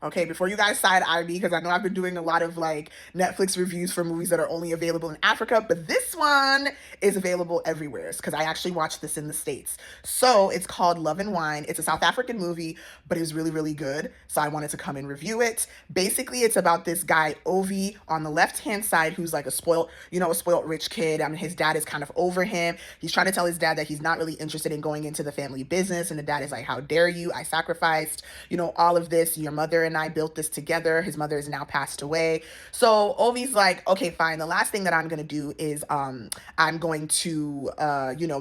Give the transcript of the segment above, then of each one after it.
Okay, before you guys side eye me, because I know I've been doing a lot of like Netflix reviews for movies that are only available in Africa, but this one is available everywhere because I actually watched this in the States. So it's called Love and Wine. It's a South African movie, but it was really, really good. So I wanted to come and review it. Basically, it's about this guy, Ovi, on the left hand side, who's like a spoiled, a spoiled rich kid. I mean, his dad is kind of over him. He's trying to tell his dad that he's not really interested in going into the family business. And the dad is like, how dare you? I sacrificed, all of this. Your mother and I built this together. His mother is now passed away. So Ovi's like, okay, fine. The last thing that I'm going to do is I'm going to,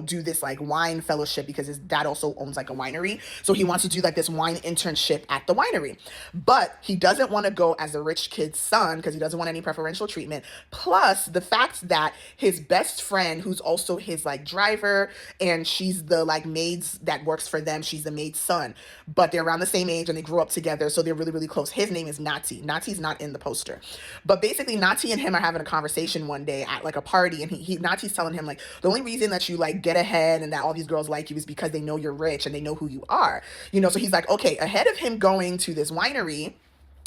do this like wine fellowship because his dad also owns like a winery. So he wants to do like this wine internship at the winery. But he doesn't want to go as a rich kid's son because he doesn't want any preferential treatment. Plus the fact that his best friend, who's also his like driver, and she's the like maids that works for them, she's the maid's son, but they're around the same age and they grew up together. So they're really, really close. His name is Nati. Nati's not in the poster. But basically Nati and him are having a conversation one day at like a party, and Nati's telling him like the only reason that you like get ahead and that all these girls like you is because they know you're rich and they know who you are. So he's like, okay, ahead of him going to this winery,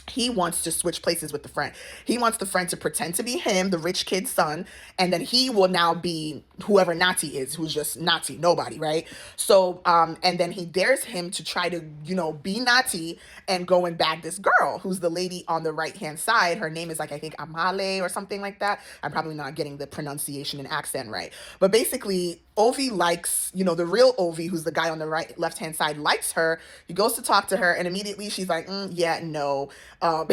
he wants to switch places with the friend. He wants the friend to pretend to be him, the rich kid's son, and then he will now be whoever Nati is, who's just Nati, nobody, right? So, and then he dares him to try to, be Nati and go and bag this girl, who's the lady on the right-hand side. Her name is like, I think Amale or something like that. I'm probably not getting the pronunciation and accent right. But basically, Ovi likes, the real Ovi, who's the guy on the right, left-hand side, likes her. He goes to talk to her, and immediately she's like, yeah, no. Um,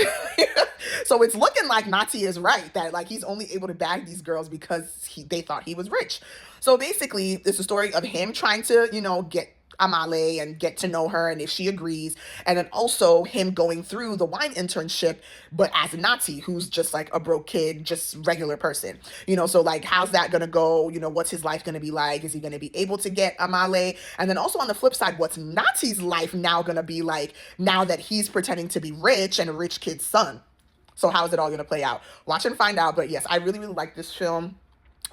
so it's looking like Nati is right, that like he's only able to bag these girls because they thought he was rich. So basically, it's a story of him trying to, get Amale and get to know her, and if she agrees, and then also him going through the wine internship, but as Nati, who's just like a broke kid, just regular person. So like, how's that gonna go? What's his life gonna be like? Is he gonna be able to get Amale? And then also on the flip side, what's Nati's life now gonna be like now that he's pretending to be rich and a rich kid's son? So how is it all gonna play out? Watch and find out. But yes, I really, really like this film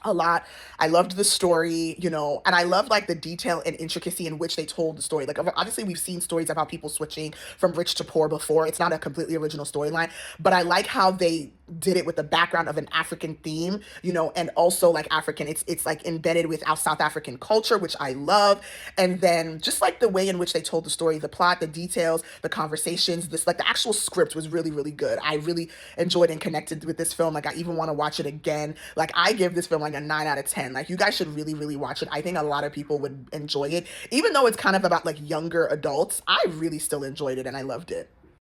a lot. I loved the story, and I love like the detail and intricacy in which they told the story. Like obviously we've seen stories about people switching from rich to poor before. It's not a completely original storyline, but I like how they did it with the background of an African theme, and also like African, it's like embedded with our South African culture, which I love. And then just like the way in which they told the story, the plot, the details, the conversations, this like the actual script was really, really good. I really enjoyed and connected with this film. Like I even want to watch it again. Like I give this film like a 9 out of 10. Like you guys should really, really watch it. I think a lot of people would enjoy it. Even though it's kind of about like younger adults, I really still enjoyed it and I loved it.